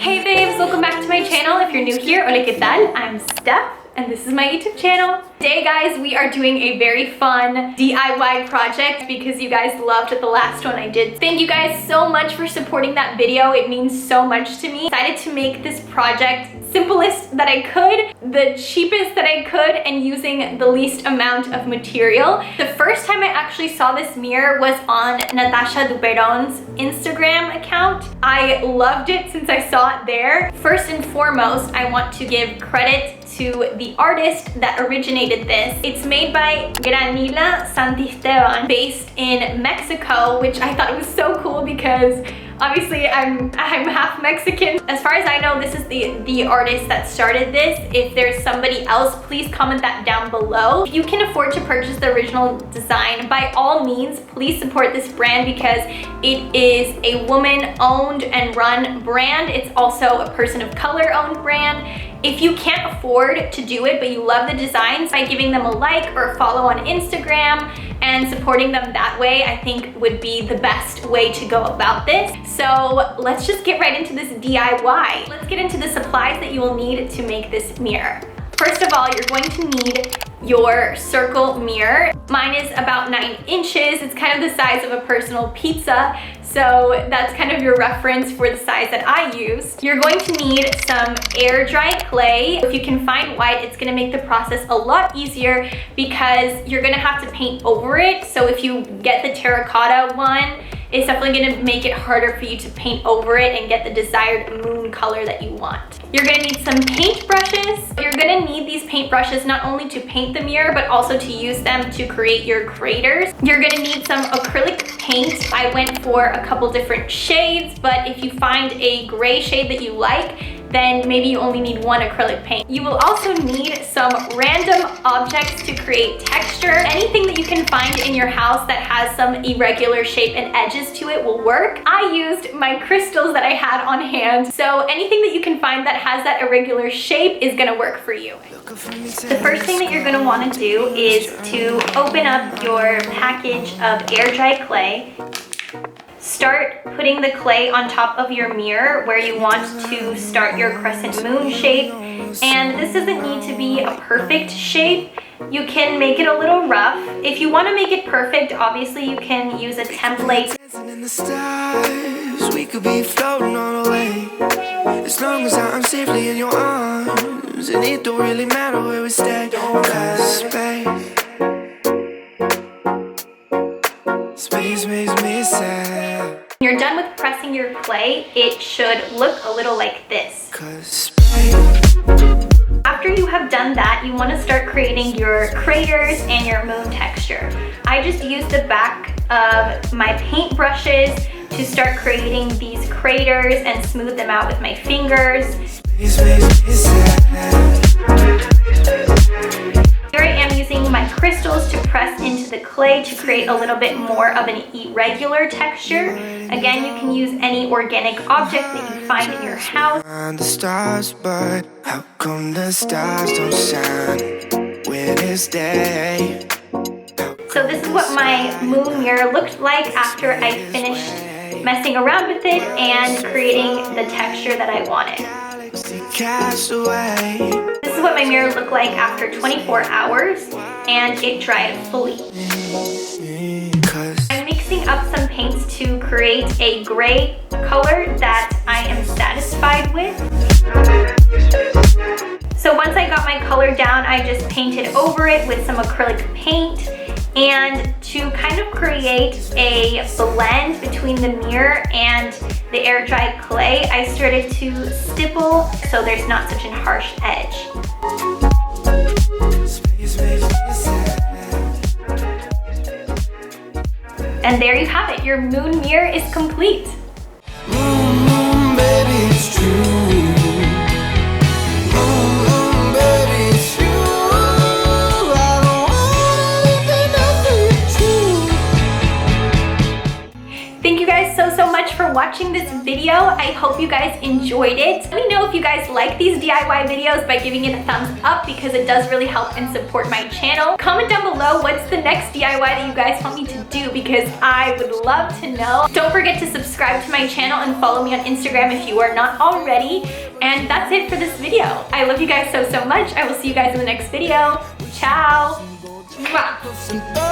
Hey babes, welcome back to my channel. If you're new here, hola que tal? I'm Steph and this is my YouTube channel. Today guys, we are doing a very fun DIY project because you guys loved the last one I did. Thank you guys so much for supporting that video. It means so much to me. I decided to make this project simplest that I could, the cheapest that I could, and using the least amount of material. The first time I actually saw this mirror was on Natasha Duperon's Instagram account. I loved it since I saw it there. First and foremost, I want to give credit to the artist that originated this. It's made by Sunnystephbusiness, based in Mexico, which I thought was so cool because obviously I'm half Mexican. As far as I know, this is the artist that started this. If there's somebody else, please comment that down below. If you can afford to purchase the original design, by all means, please support this brand because it is a woman-owned and run brand. It's also a person of color-owned brand. If you can't afford to do it, but you love the designs, by giving them a like or a follow on Instagram and supporting them that way, I think would be the best way to go about this. So let's just get right into this DIY. Let's get into the supplies that you will need to make this mirror. First of all, you're going to need your circle mirror. Mine is about 9 inches. It's kind of the size of a personal pizza. So that's kind of your reference for the size that I used. You're going to need some air dry clay. If you can find white, it's gonna make the process a lot easier because you're gonna have to paint over it. So if you get the terracotta one, it's definitely gonna make it harder for you to paint over it and get the desired moon color that you want. You're gonna need some paint brushes. You're gonna need these paint brushes not only to paint the mirror, but also to use them to create your craters. You're gonna need some acrylic paint. I went for a couple different shades, but if you find a gray shade that you like, then maybe you only need one acrylic paint. You will also need some random objects to create texture. Anything that you can find in your house that has some irregular shape and edges to it will work. I used my crystals that I had on hand, so anything that you can find that has that irregular shape is gonna work for you. The first thing that you're gonna wanna do is to open up your package of air dry clay. Start putting the clay on top of your mirror where you want to start your crescent moon shape. And this doesn't need to be a perfect shape. You can make it a little rough. If you want to make it perfect, obviously you can use a template. In the stars, we could be floating on away. As long as I'm safely in your arms, and it don't really matter where we stay. Cause space makes me sad. When you're done with pressing your clay, it should look a little like this. After you have done that, you want to start creating your craters and your moon texture. I just used the back of my paint brushes to start creating these craters and smooth them out with my fingers. Here I am using my crystals to press into the clay to create a little bit more of an irregular texture. Again, you can use any organic object that you find in your house. The stars, but how come the stars don't shine when it's day? So this is what my moon mirror looked like after I finished messing around with it and creating the texture that I wanted. This is what my mirror looked like after 24 hours and it dried fully. I'm mixing up some paints to create a gray color that I am satisfied with. So once I got my color down, I just painted over it with some acrylic paint. And to kind of create a blend between the mirror and the air dry clay, I started to stipple so there's not such a harsh edge. And there you have it, your moon mirror is complete. Moon, baby, it's true. Thank you guys so much for for watching this video. I hope you guys enjoyed it. Let me know if you guys like these DIY videos by giving it a thumbs up because it does really help and support my channel. Comment down below what's the next DIY that you guys want me to do because I would love to know. Don't forget to subscribe to my channel and follow me on Instagram if you are not already. And that's it for this video. I love you guys so much. I will see you guys in the next video. Ciao. Mwah.